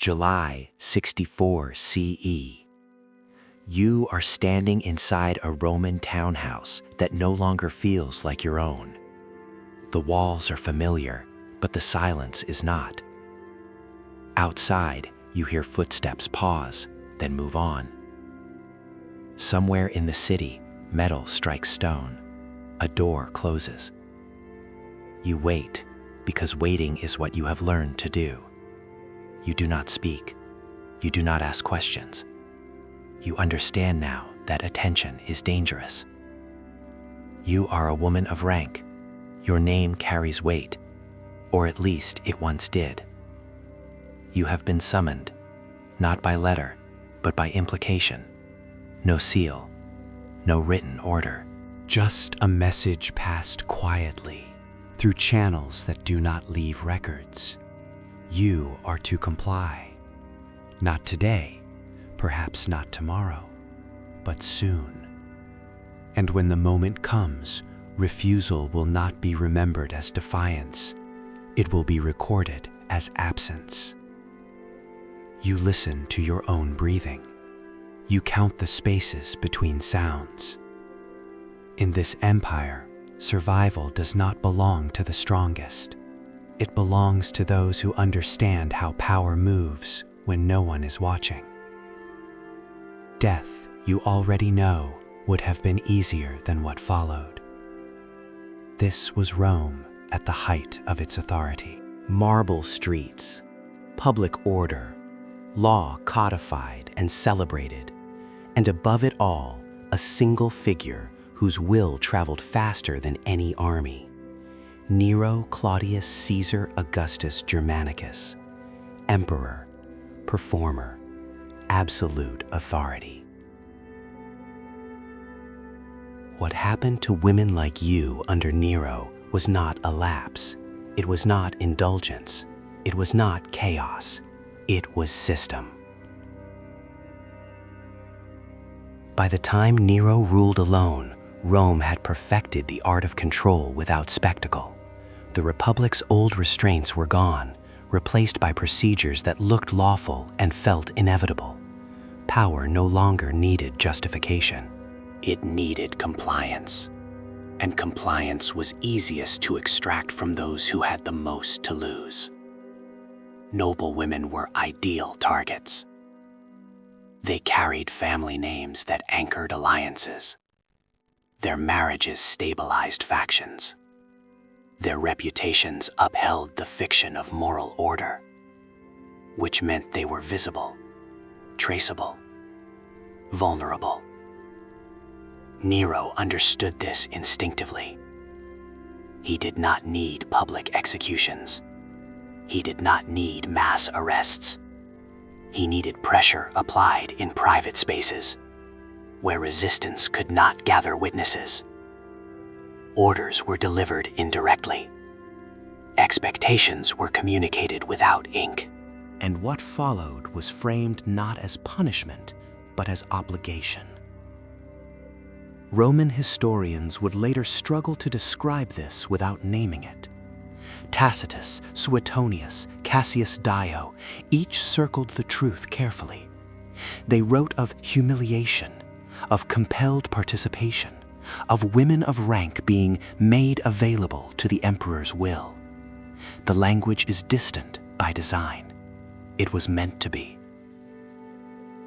July 64 CE. You are standing inside a Roman townhouse that no longer feels like your own. The walls are familiar, but the silence is not. Outside, you hear footsteps pause, then move on. Somewhere in the city, metal strikes stone. A door closes. You wait, because waiting is what you have learned to do. You do not speak. You do not ask questions. You understand now that attention is dangerous. You are a woman of rank. Your name carries weight, or at least it once did. You have been summoned, not by letter, but by implication. No seal, no written order. Just a message passed quietly through channels that do not leave records. You are to comply. Not today, perhaps not tomorrow, but soon. And when the moment comes, refusal will not be remembered as defiance. It will be recorded as absence. You listen to your own breathing. You count the spaces between sounds. In this empire, survival does not belong to the strongest. It belongs to those who understand how power moves when no one is watching. Death, you already know, would have been easier than what followed. This was Rome at the height of its authority. Marble streets, public order, law codified and celebrated, and above it all, a single figure whose will traveled faster than any army. Nero Claudius Caesar Augustus Germanicus, emperor, performer, absolute authority. What happened to women like you under Nero was not a lapse. It was not indulgence. It was not chaos. It was system. By the time Nero ruled alone, Rome had perfected the art of control without spectacle. The Republic's old restraints were gone, replaced by procedures that looked lawful and felt inevitable. Power no longer needed justification. It needed compliance. And compliance was easiest to extract from those who had the most to lose. Noblewomen were ideal targets. They carried family names that anchored alliances. Their marriages stabilized factions. Their reputations upheld the fiction of moral order, which meant they were visible, traceable, vulnerable. Nero understood this instinctively. He did not need public executions. He did not need mass arrests. He needed pressure applied in private spaces, where resistance could not gather witnesses. Orders were delivered indirectly. Expectations were communicated without ink. And what followed was framed not as punishment, but as obligation. Roman historians would later struggle to describe this without naming it. Tacitus, Suetonius, Cassius Dio, each circled the truth carefully. They wrote of humiliation, of compelled participation, of women of rank being made available to the emperor's will. The language is distant by design. It was meant to be.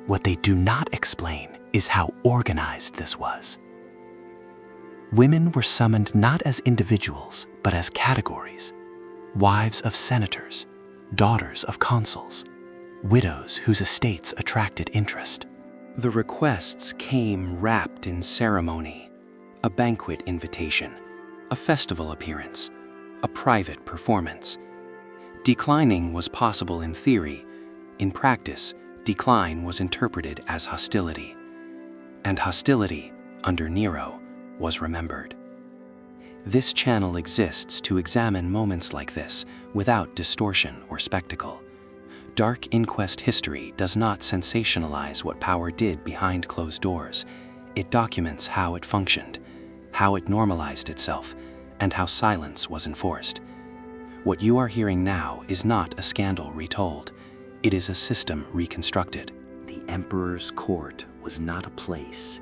What they do not explain is how organized this was. Women were summoned not as individuals, but as categories. Wives of senators, daughters of consuls, widows whose estates attracted interest. The requests came wrapped in ceremony, a banquet invitation, a festival appearance, a private performance. Declining was possible in theory. In practice, decline was interpreted as hostility. And hostility, under Nero, was remembered. This channel exists to examine moments like this without distortion or spectacle. Dark inquest history does not sensationalize what power did behind closed doors. It documents how it functioned, how it normalized itself, and how silence was enforced. What you are hearing now is not a scandal retold. It is a system reconstructed. The emperor's court was not a place,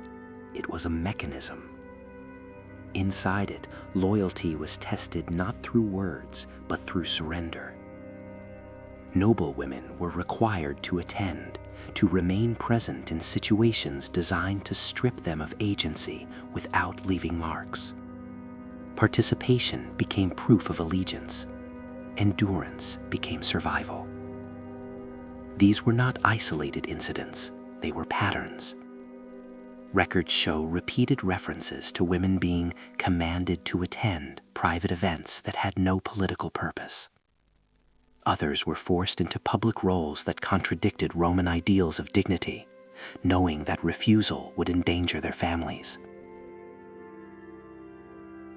it was a mechanism. Inside it, loyalty was tested not through words, but through surrender. Noblewomen were required to attend, to remain present in situations designed to strip them of agency without leaving marks. Participation became proof of allegiance. Endurance became survival. These were not isolated incidents, they were patterns. Records show repeated references to women being commanded to attend private events that had no political purpose. Others were forced into public roles that contradicted Roman ideals of dignity, knowing that refusal would endanger their families.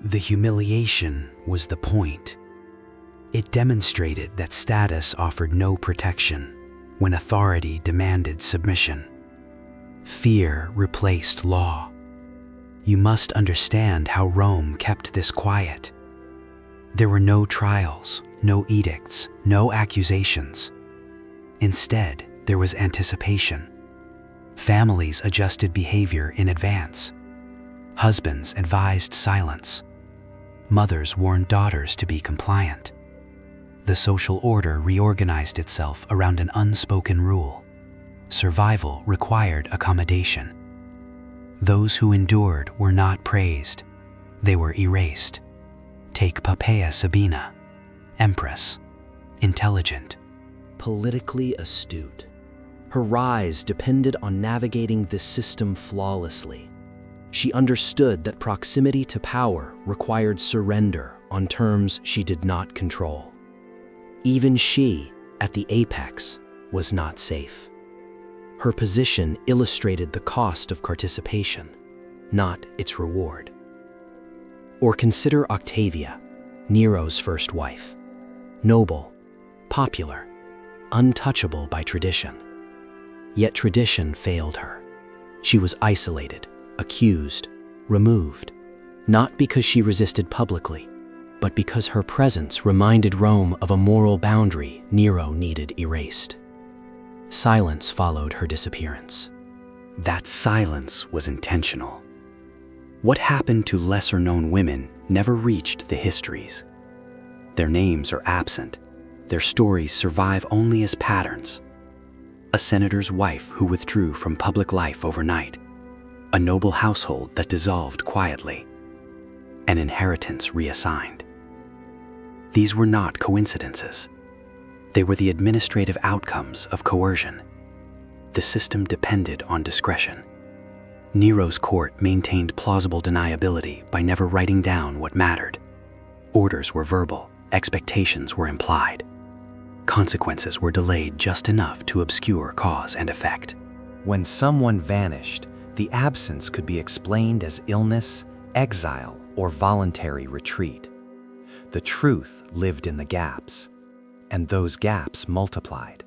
The humiliation was the point. It demonstrated that status offered no protection when authority demanded submission. Fear replaced law. You must understand how Rome kept this quiet. There were no trials, no edicts, no accusations. Instead, there was anticipation. Families adjusted behavior in advance. Husbands advised silence. Mothers warned daughters to be compliant. The social order reorganized itself around an unspoken rule. Survival required accommodation. Those who endured were not praised. They were erased. Take Poppaea Sabina, empress, intelligent, Politically astute. Her rise depended on navigating this system flawlessly. She understood that proximity to power required surrender on terms she did not control. Even she, at the apex, was not safe. Her position illustrated the cost of participation, not its reward. Or consider Octavia, Nero's first wife. Noble, popular, untouchable by tradition. Yet tradition failed her. She was isolated, accused, removed, not because she resisted publicly, but because her presence reminded Rome of a moral boundary Nero needed erased. Silence followed her disappearance. That silence was intentional. What happened to lesser-known women never reached the histories. Their names are absent. Their stories survive only as patterns. A senator's wife who withdrew from public life overnight. A noble household that dissolved quietly. An inheritance reassigned. These were not coincidences. They were the administrative outcomes of coercion. The system depended on discretion. Nero's court maintained plausible deniability by never writing down what mattered. Orders were verbal, expectations were implied. Consequences were delayed just enough to obscure cause and effect. When someone vanished, the absence could be explained as illness, exile, or voluntary retreat. The truth lived in the gaps, and those gaps multiplied.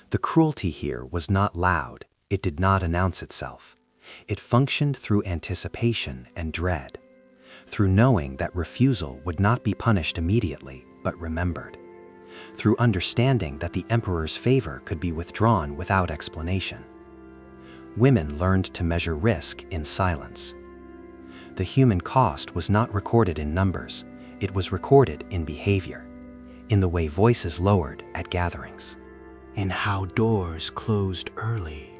The cruelty here was not loud, it did not announce itself. It functioned through anticipation and dread, through knowing that refusal would not be punished immediately, but remembered, through understanding that the emperor's favor could be withdrawn without explanation. Women learned to measure risk in silence. The human cost was not recorded in numbers, it was recorded in behavior, in the way voices lowered at gatherings. In how doors closed early,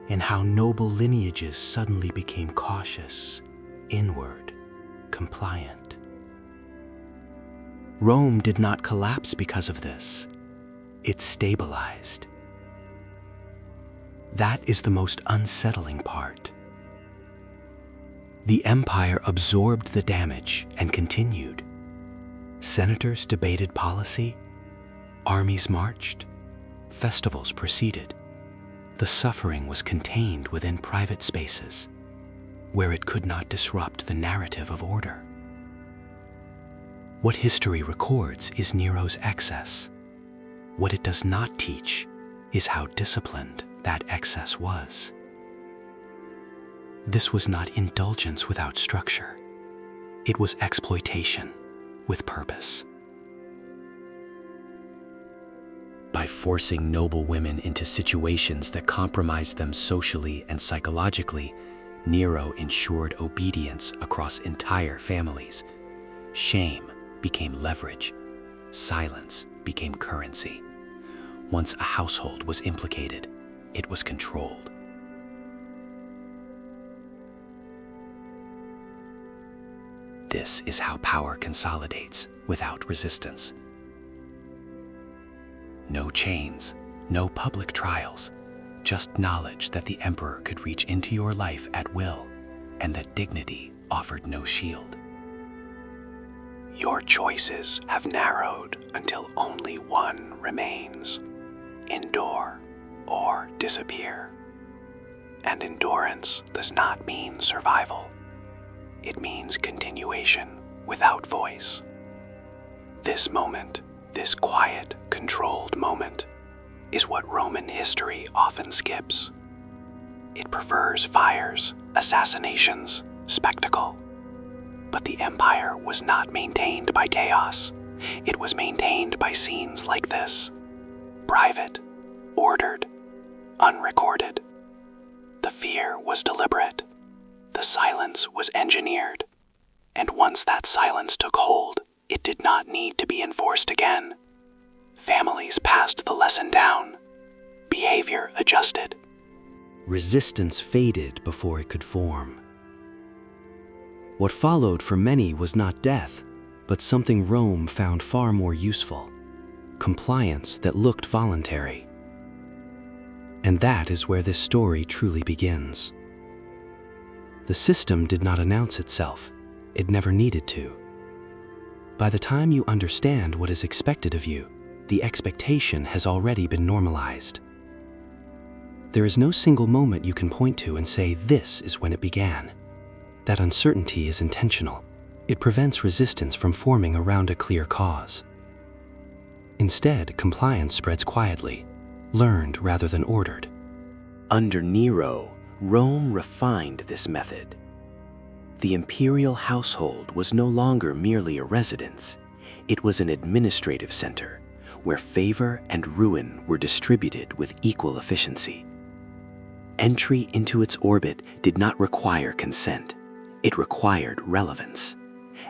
in how noble lineages suddenly became cautious, inward, compliant. Rome did not collapse because of this. It stabilized. That is the most unsettling part. The empire absorbed the damage and continued. Senators debated policy, armies marched, festivals proceeded. The suffering was contained within private spaces, where it could not disrupt the narrative of order. What history records is Nero's excess. What it does not teach is how disciplined that excess was. This was not indulgence without structure. It was exploitation with purpose. By forcing noblewomen into situations that compromised them socially and psychologically, Nero ensured obedience across entire families. Shame became leverage. Silence became currency. Once a household was implicated, it was controlled. This is how power consolidates without resistance. No chains, no public trials, just knowledge that the emperor could reach into your life at will, and that dignity offered no shield. Your choices have narrowed until only one remains: endure or disappear. And endurance does not mean survival. It means continuation without voice. This moment, this quiet, controlled moment, is what Roman history often skips. It prefers fires, assassinations, spectacle. But the empire was not maintained by chaos. It was maintained by scenes like this: private, ordered, unrecorded. The fear was deliberate. The silence was engineered. And once that silence took hold, it did not need to be enforced again. Families passed the lesson down. Behavior adjusted. Resistance faded before it could form. What followed for many was not death, but something Rome found far more useful: compliance that looked voluntary. And that is where this story truly begins. The system did not announce itself. It never needed to. By the time you understand what is expected of you, the expectation has already been normalized. There is no single moment you can point to and say, this is when it began. That uncertainty is intentional. It prevents resistance from forming around a clear cause. Instead, compliance spreads quietly, learned rather than ordered. Under Nero, Rome refined this method. The imperial household was no longer merely a residence. It was an administrative center where favor and ruin were distributed with equal efficiency. Entry into its orbit did not require consent. It required relevance.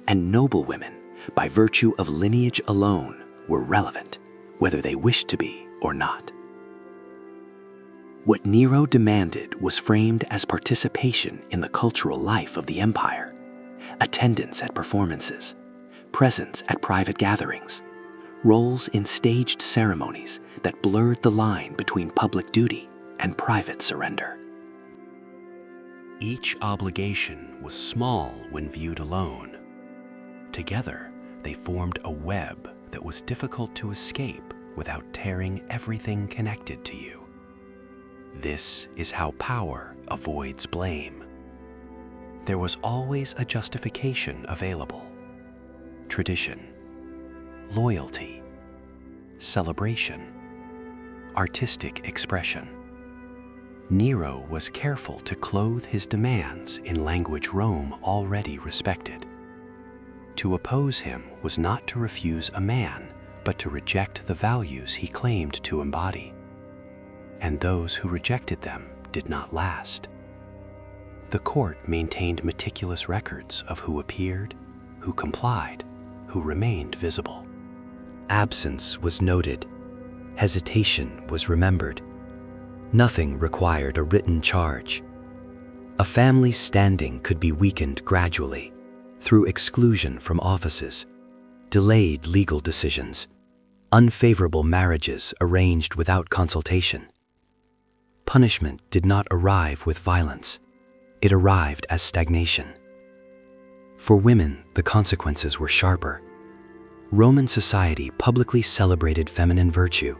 And noblewomen, by virtue of lineage alone, were relevant, whether they wished to be or not. What Nero demanded was framed as participation in the cultural life of the empire, attendance at performances, presence at private gatherings, roles in staged ceremonies that blurred the line between public duty and private surrender. Each obligation was small when viewed alone. Together, they formed a web that was difficult to escape without tearing everything connected to you. This is how power avoids blame. There was always a justification available: tradition, loyalty, celebration, artistic expression. Nero was careful to clothe his demands in language Rome already respected. To oppose him was not to refuse a man, but to reject the values he claimed to embody. And those who rejected them did not last. The court maintained meticulous records of who appeared, who complied, who remained visible. Absence was noted. Hesitation was remembered. Nothing required a written charge. A family's standing could be weakened gradually through exclusion from offices, delayed legal decisions, unfavorable marriages arranged without consultation. Punishment did not arrive with violence. It arrived as stagnation. For women, the consequences were sharper. Roman society publicly celebrated feminine virtue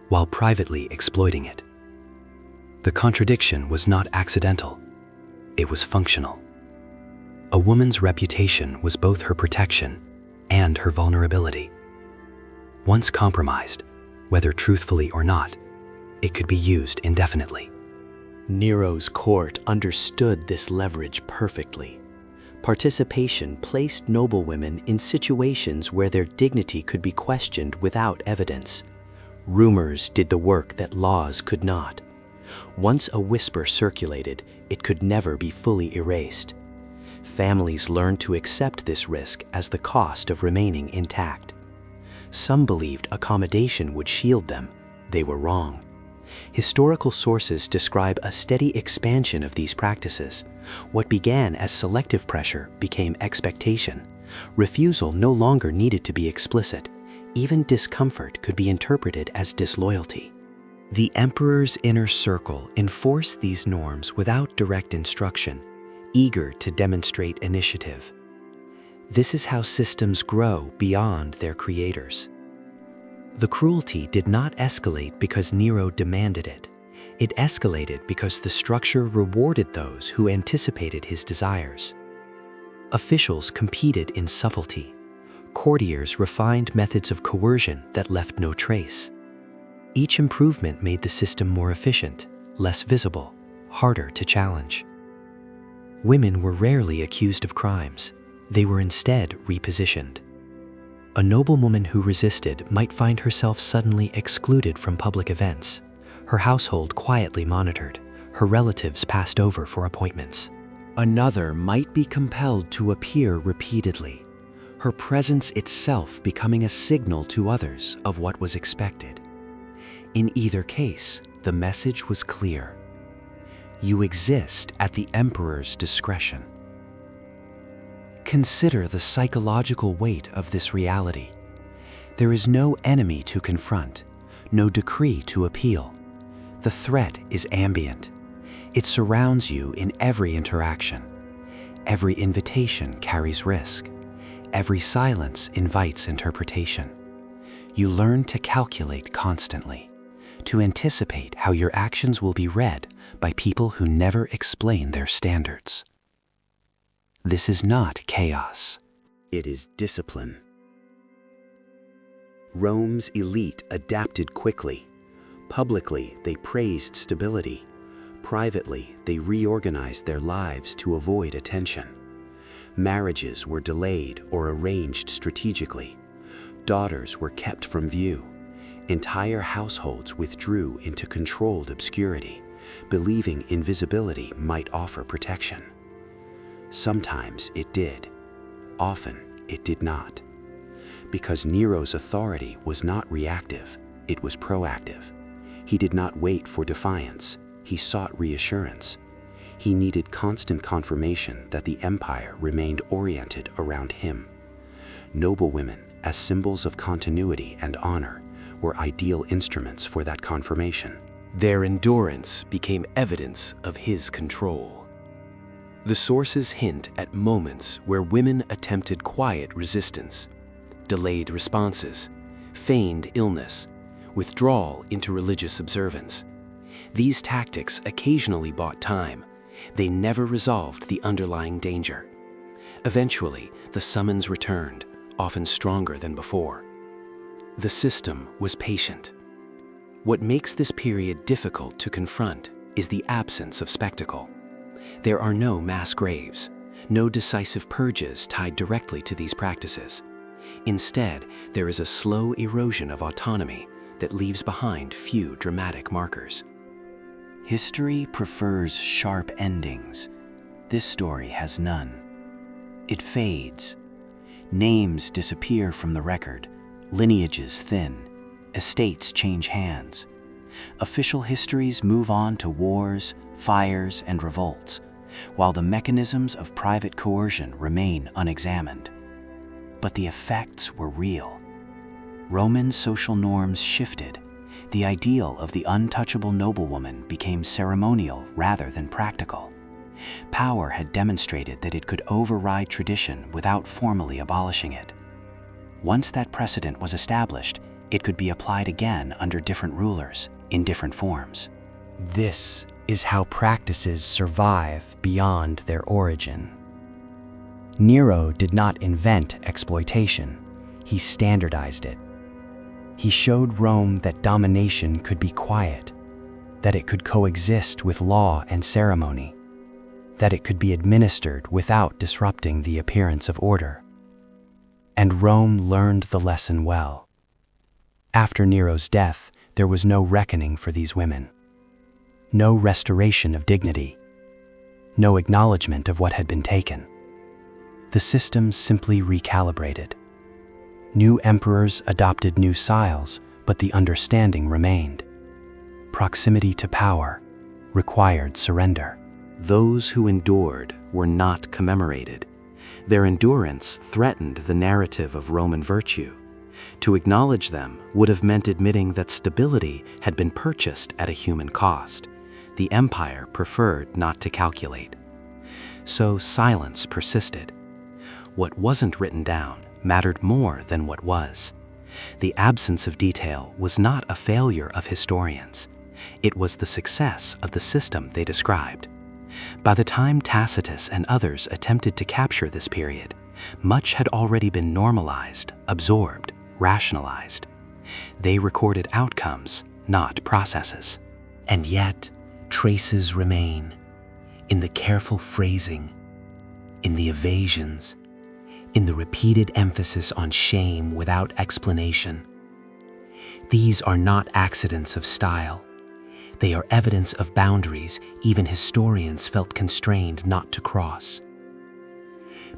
while privately exploiting it. The contradiction was not accidental. It was functional. A woman's reputation was both her protection and her vulnerability. Once compromised, whether truthfully or not, it could be used indefinitely. Nero's court understood this leverage perfectly. Participation placed noblewomen in situations where their dignity could be questioned without evidence. Rumors did the work that laws could not. Once a whisper circulated, it could never be fully erased. Families learned to accept this risk as the cost of remaining intact. Some believed accommodation would shield them. They were wrong. Historical sources describe a steady expansion of these practices. What began as selective pressure became expectation. Refusal no longer needed to be explicit. Even discomfort could be interpreted as disloyalty. The emperor's inner circle enforced these norms without direct instruction, eager to demonstrate initiative. This is how systems grow beyond their creators. The cruelty did not escalate because Nero demanded it. It escalated because the structure rewarded those who anticipated his desires. Officials competed in subtlety. Courtiers refined methods of coercion that left no trace. Each improvement made the system more efficient, less visible, harder to challenge. Women were rarely accused of crimes. They were instead repositioned. A noblewoman who resisted might find herself suddenly excluded from public events, her household quietly monitored, her relatives passed over for appointments. Another might be compelled to appear repeatedly, her presence itself becoming a signal to others of what was expected. In either case, the message was clear. You exist at the emperor's discretion. Consider the psychological weight of this reality. There is no enemy to confront, no decree to appeal. The threat is ambient. It surrounds you in every interaction. Every invitation carries risk. Every silence invites interpretation. You learn to calculate constantly, to anticipate how your actions will be read by people who never explain their standards. This is not chaos. It is discipline. Rome's elite adapted quickly. Publicly, they praised stability. Privately, they reorganized their lives to avoid attention. Marriages were delayed or arranged strategically. Daughters were kept from view. Entire households withdrew into controlled obscurity, believing invisibility might offer protection. Sometimes it did. Often it did not. Because Nero's authority was not reactive, it was proactive. He did not wait for defiance. He sought reassurance. He needed constant confirmation that the empire remained oriented around him. Noblewomen, as symbols of continuity and honor, were ideal instruments for that confirmation. Their endurance became evidence of his control. The sources hint at moments where women attempted quiet resistance, delayed responses, feigned illness, withdrawal into religious observance. These tactics occasionally bought time. They never resolved the underlying danger. Eventually, the summons returned, often stronger than before. The system was patient. What makes this period difficult to confront is the absence of spectacle. There are no mass graves, no decisive purges tied directly to these practices. Instead, there is a slow erosion of autonomy that leaves behind few dramatic markers. History prefers sharp endings. This story has none. It fades. Names disappear from the record, lineages thin, estates change hands. Official histories move on to wars, fires, and revolts, while the mechanisms of private coercion remain unexamined. But the effects were real. Roman social norms shifted. The ideal of the untouchable noblewoman became ceremonial rather than practical. Power had demonstrated that it could override tradition without formally abolishing it. Once that precedent was established, it could be applied again under different rulers, in different forms. This is how practices survive beyond their origin. Nero did not invent exploitation. He standardized it. He showed Rome that domination could be quiet, that it could coexist with law and ceremony, that it could be administered without disrupting the appearance of order. And Rome learned the lesson well. After Nero's death, there was no reckoning for these women, no restoration of dignity, no acknowledgement of what had been taken. The system simply recalibrated. New emperors adopted new styles, but the understanding remained. Proximity to power required surrender. Those who endured were not commemorated. Their endurance threatened the narrative of Roman virtue. To acknowledge them would have meant admitting that stability had been purchased at a human cost. The empire preferred not to calculate. So silence persisted. What wasn't written down mattered more than what was. The absence of detail was not a failure of historians. It was the success of the system they described. By the time Tacitus and others attempted to capture this period, much had already been normalized, absorbed, rationalized. They recorded outcomes, not processes. And yet, traces remain in the careful phrasing, in the evasions, in the repeated emphasis on shame without explanation. These are not accidents of style. They are evidence of boundaries even historians felt constrained not to cross.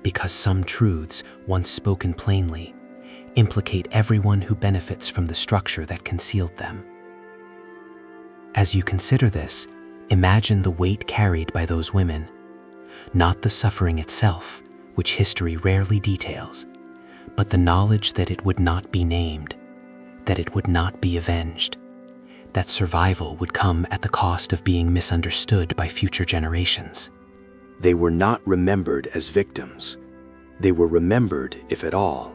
Because some truths, once spoken plainly, implicate everyone who benefits from the structure that concealed them. As you consider this, imagine the weight carried by those women, not the suffering itself, which history rarely details, but the knowledge that it would not be named, that it would not be avenged, that survival would come at the cost of being misunderstood by future generations. They were not remembered as victims. They were remembered, if at all,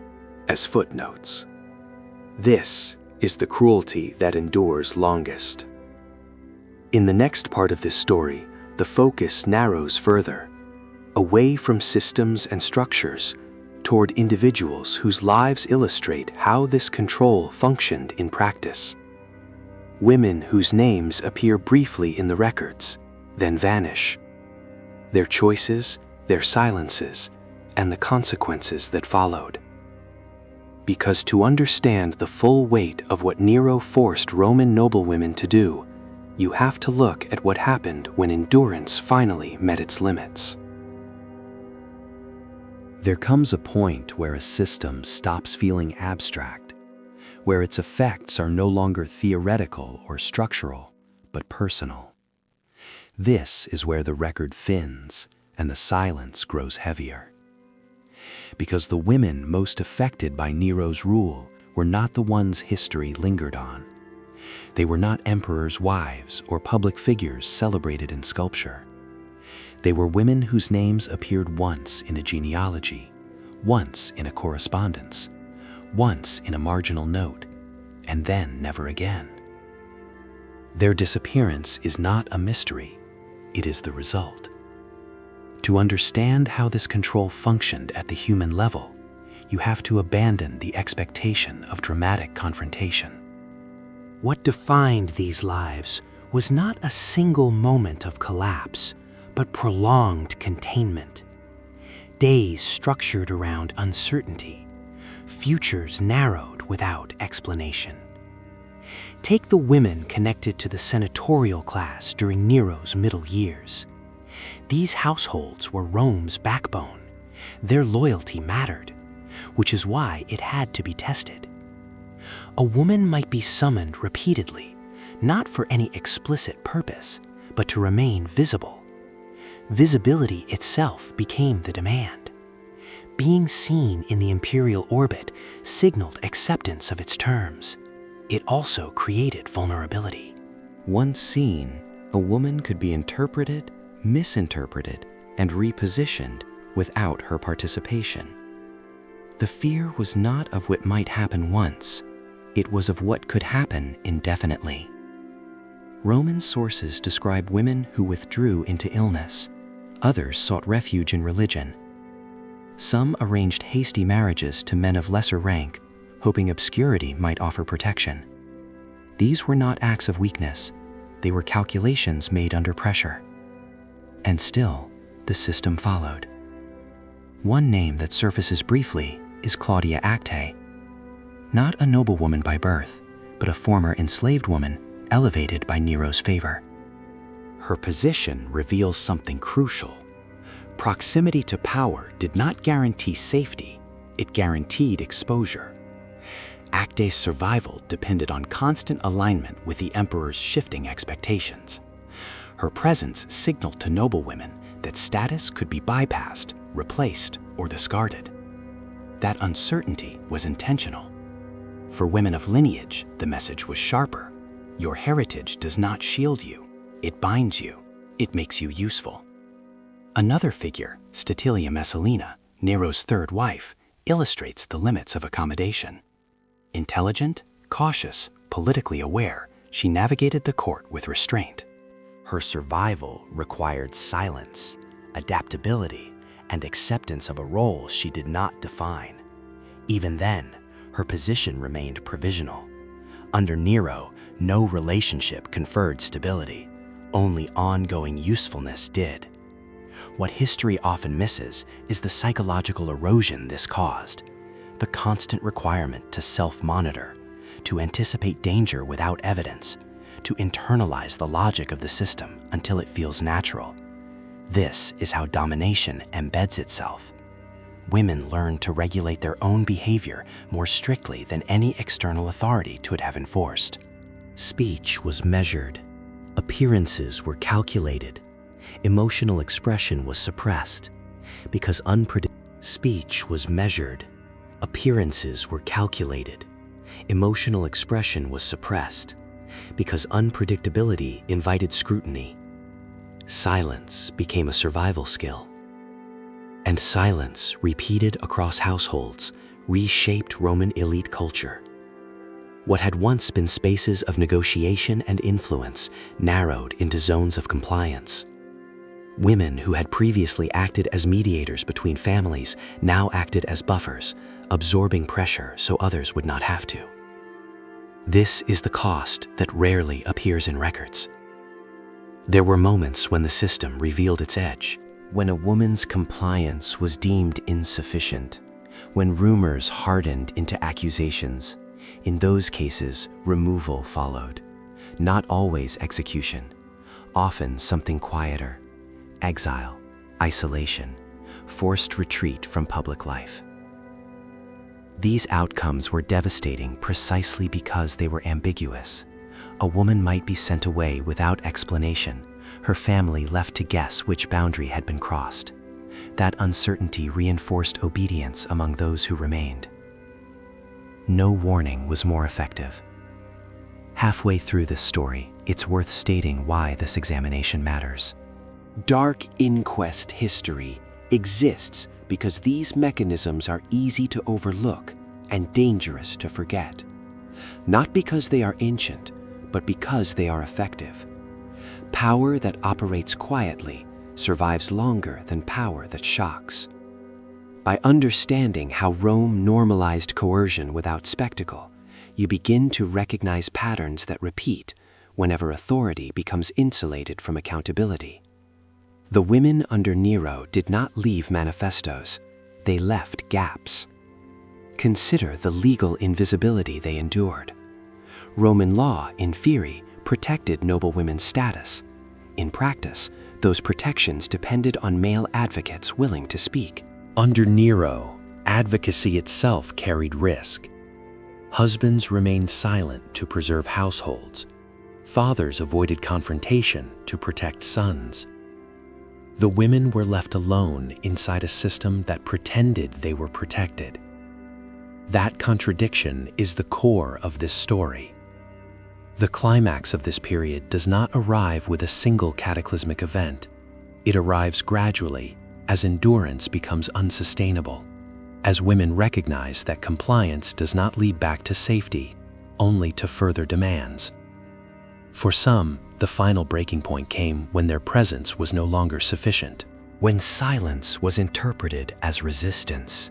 as footnotes. This is the cruelty that endures longest. In the next part of this story, the focus narrows further, away from systems and structures, toward individuals whose lives illustrate how this control functioned in practice. Women whose names appear briefly in the records, then vanish. Their choices, their silences, and the consequences that followed. Because to understand the full weight of what Nero forced Roman noblewomen to do, you have to look at what happened when endurance finally met its limits. There comes a point where a system stops feeling abstract, where its effects are no longer theoretical or structural, but personal. This is where the record thins and the silence grows heavier. Because the women most affected by Nero's rule were not the ones history lingered on. They were not emperors' wives or public figures celebrated in sculpture. They were women whose names appeared once in a genealogy, once in a correspondence, once in a marginal note, and then never again. Their disappearance is not a mystery, it is the result. To understand how this control functioned at the human level, you have to abandon the expectation of dramatic confrontation. What defined these lives was not a single moment of collapse, but prolonged containment. Days structured around uncertainty, futures narrowed without explanation. Take the women connected to the senatorial class during Nero's middle years. These households were Rome's backbone. Their loyalty mattered, which is why it had to be tested. A woman might be summoned repeatedly, not for any explicit purpose, but to remain visible. Visibility itself became the demand. Being seen in the imperial orbit signaled acceptance of its terms. It also created vulnerability. Once seen, a woman could be interpreted, misinterpreted, and repositioned without her participation. The fear was not of what might happen once, it was of what could happen indefinitely. Roman sources describe women who withdrew into illness. Others sought refuge in religion. Some arranged hasty marriages to men of lesser rank, hoping obscurity might offer protection. These were not acts of weakness, they were calculations made under pressure. And still, the system followed. One name that surfaces briefly is Claudia Actae. Not a noblewoman by birth, but a former enslaved woman elevated by Nero's favor. Her position reveals something crucial. Proximity to power did not guarantee safety, it guaranteed exposure. Acte's survival depended on constant alignment with the emperor's shifting expectations. Her presence signaled to noblewomen that status could be bypassed, replaced, or discarded. That uncertainty was intentional. For women of lineage, the message was sharper. Your heritage does not shield you, it binds you, it makes you useful. Another figure, Statilia Messalina, Nero's third wife, illustrates the limits of accommodation. Intelligent, cautious, politically aware, she navigated the court with restraint. Her survival required silence, adaptability, and acceptance of a role she did not define. Even then, her position remained provisional. Under Nero, no relationship conferred stability. Only ongoing usefulness did. What history often misses is the psychological erosion this caused, the constant requirement to self-monitor, to anticipate danger without evidence, to internalize the logic of the system until it feels natural. This is how domination embeds itself. Women learn to regulate their own behavior more strictly than any external authority could have enforced. Speech was measured. Appearances were calculated. Emotional expression was suppressed. Because speech was measured. Appearances were calculated. Emotional expression was suppressed. Because unpredictability invited scrutiny. Silence became a survival skill. And silence, repeated across households, reshaped Roman elite culture. What had once been spaces of negotiation and influence narrowed into zones of compliance. Women who had previously acted as mediators between families now acted as buffers, absorbing pressure so others would not have to. This is the cost that rarely appears in records. There were moments when the system revealed its edge, when a woman's compliance was deemed insufficient, when rumors hardened into accusations. In those cases, removal followed. Not always execution, often something quieter. Exile, isolation, forced retreat from public life. These outcomes were devastating precisely because they were ambiguous. A woman might be sent away without explanation, her family left to guess which boundary had been crossed. That uncertainty reinforced obedience among those who remained. No warning was more effective. Halfway through this story, it's worth stating why this examination matters. Dark inquest history exists because these mechanisms are easy to overlook and dangerous to forget. Not because they are ancient, but because they are effective. Power that operates quietly survives longer than power that shocks. By understanding how Rome normalized coercion without spectacle, you begin to recognize patterns that repeat whenever authority becomes insulated from accountability. The women under Nero did not leave manifestos, they left gaps. Consider the legal invisibility they endured. Roman law, in theory, protected noblewomen's status. In practice, those protections depended on male advocates willing to speak. Under Nero, advocacy itself carried risk. Husbands remained silent to preserve households. Fathers avoided confrontation to protect sons. The women were left alone inside a system that pretended they were protected. That contradiction is the core of this story. The climax of this period does not arrive with a single cataclysmic event. It arrives gradually, as endurance becomes unsustainable, as women recognize that compliance does not lead back to safety, only to further demands. For some, the final breaking point came when their presence was no longer sufficient. When silence was interpreted as resistance,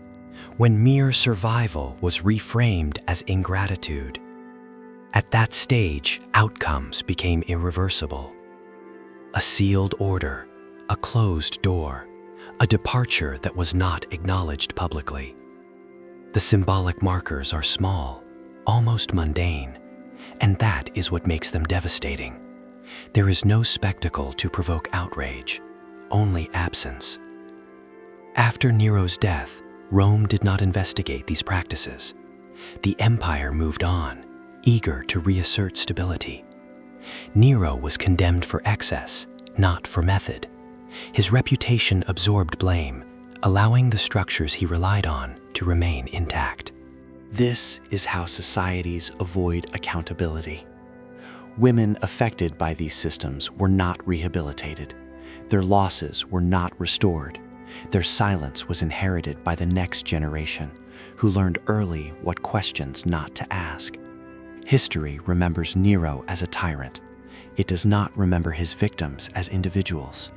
when mere survival was reframed as ingratitude. At that stage, outcomes became irreversible. A sealed order, a closed door, a departure that was not acknowledged publicly. The symbolic markers are small, almost mundane, And that is what makes them devastating. There is no spectacle to provoke outrage, only absence. After Nero's death, Rome did not investigate these practices. The empire moved on, eager to reassert stability. Nero was condemned for excess, not for method. His reputation absorbed blame, allowing the structures he relied on to remain intact. This is how societies avoid accountability. Women affected by these systems were not rehabilitated. Their losses were not restored. Their silence was inherited by the next generation, who learned early what questions not to ask. History remembers Nero as a tyrant. It does not remember his victims as individuals.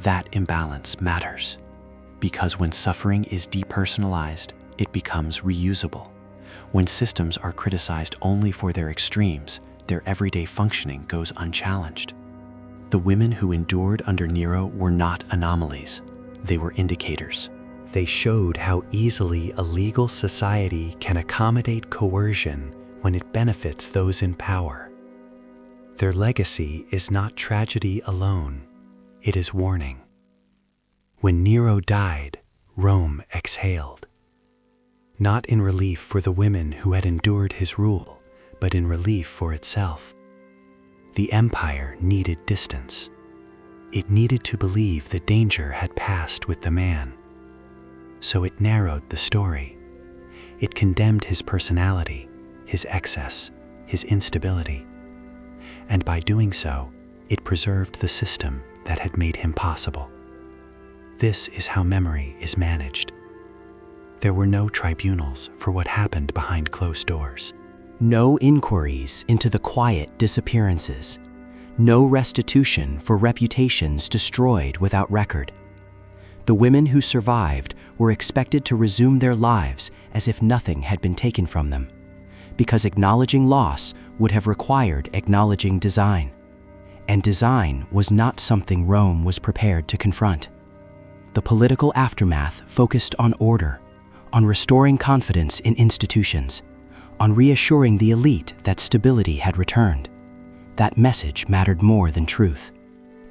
That imbalance matters, because when suffering is depersonalized, it becomes reusable. When systems are criticized only for their extremes, their everyday functioning goes unchallenged. The women who endured under Nero were not anomalies. They were indicators. They showed how easily a legal society can accommodate coercion when it benefits those in power. Their legacy is not tragedy alone, it is warning. When Nero died, Rome exhaled. Not in relief for the women who had endured his rule, but in relief for itself. The empire needed distance. It needed to believe the danger had passed with the man. So it narrowed the story. It condemned his personality, his excess, his instability. And by doing so, it preserved the system that had made him possible. This is how memory is managed. There were no tribunals for what happened behind closed doors. No inquiries into the quiet disappearances. No restitution for reputations destroyed without record. The women who survived were expected to resume their lives as if nothing had been taken from them, because acknowledging loss would have required acknowledging design. And design was not something Rome was prepared to confront. The political aftermath focused on order, on restoring confidence in institutions, on reassuring the elite that stability had returned. That message mattered more than truth.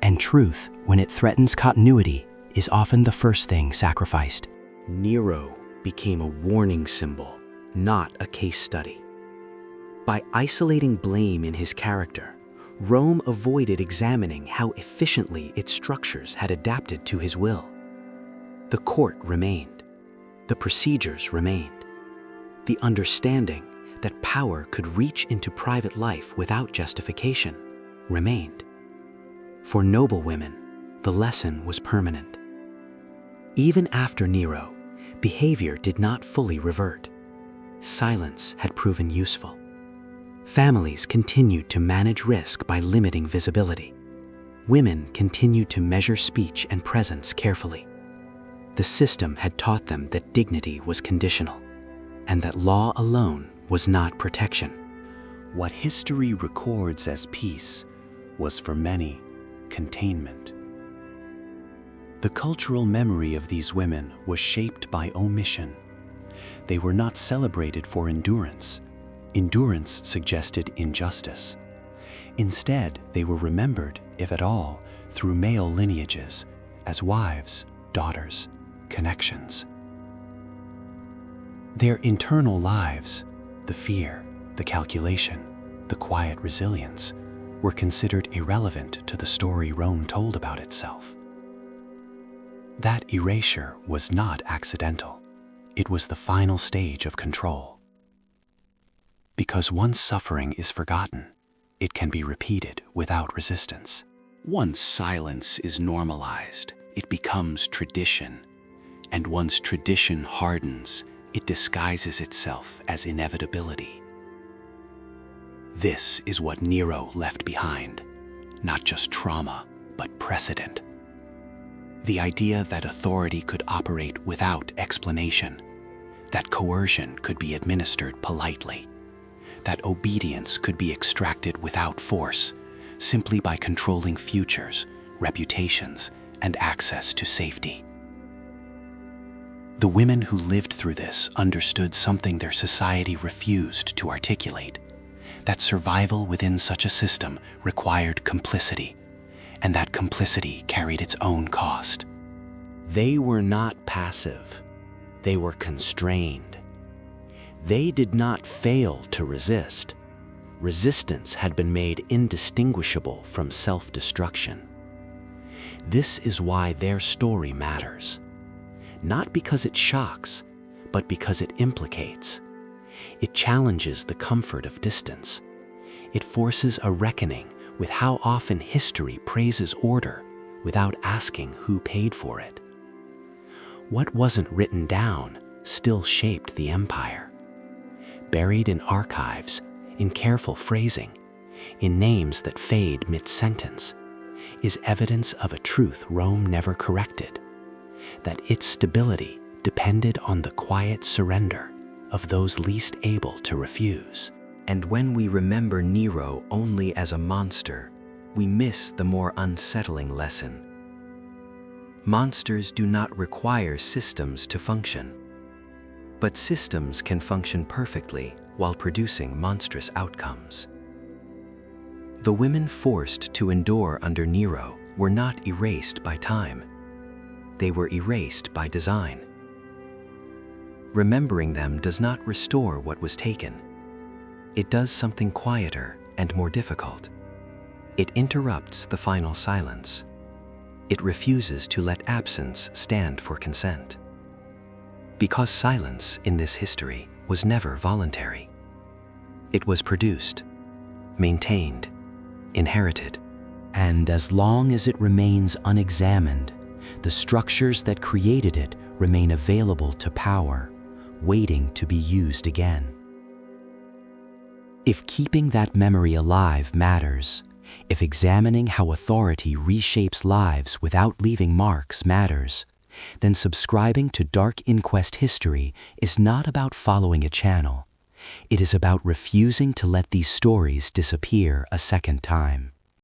And truth, when it threatens continuity, is often the first thing sacrificed. Nero became a warning symbol, not a case study. By isolating blame in his character, Rome avoided examining how efficiently its structures had adapted to his will. The court remained. The procedures remained. The understanding that power could reach into private life without justification remained. For noblewomen, the lesson was permanent. Even after Nero, behavior did not fully revert. Silence had proven useful. Families continued to manage risk by limiting visibility. Women continued to measure speech and presence carefully. The system had taught them that dignity was conditional, and that law alone was not protection. What history records as peace was for many containment. The cultural memory of these women was shaped by omission. They were not celebrated for endurance. Endurance suggested injustice. Instead, they were remembered, if at all, through male lineages, as wives, daughters, connections. Their internal lives, the fear, the calculation, the quiet resilience, were considered irrelevant to the story Rome told about itself. That erasure was not accidental. It was the final stage of control. Because once suffering is forgotten, it can be repeated without resistance. Once silence is normalized, it becomes tradition. And once tradition hardens, it disguises itself as inevitability. This is what Nero left behind, not just trauma, but precedent. The idea that authority could operate without explanation, that coercion could be administered politely, that obedience could be extracted without force, simply by controlling futures, reputations, and access to safety. The women who lived through this understood something their society refused to articulate, that survival within such a system required complicity, and that complicity carried its own cost. They were not passive. They were constrained. They did not fail to resist. Resistance had been made indistinguishable from self-destruction. This is why their story matters. Not because it shocks, but because it implicates. It challenges the comfort of distance. It forces a reckoning with how often history praises order without asking who paid for it. What wasn't written down still shaped the empire. Buried in archives, in careful phrasing, in names that fade mid-sentence, is evidence of a truth Rome never corrected, that its stability depended on the quiet surrender of those least able to refuse. And when we remember Nero only as a monster, we miss the more unsettling lesson. Monsters do not require systems to function, but systems can function perfectly while producing monstrous outcomes. The women forced to endure under Nero were not erased by time. They were erased by design. Remembering them does not restore what was taken. It does something quieter and more difficult. It interrupts the final silence. It refuses to let absence stand for consent. Because silence in this history was never voluntary. It was produced, maintained, inherited. And as long as it remains unexamined, the structures that created it remain available to power, waiting to be used again. If keeping that memory alive matters, if examining how authority reshapes lives without leaving marks matters, then subscribing to Dark Inquest history is not about following a channel. It is about refusing to let these stories disappear a second time.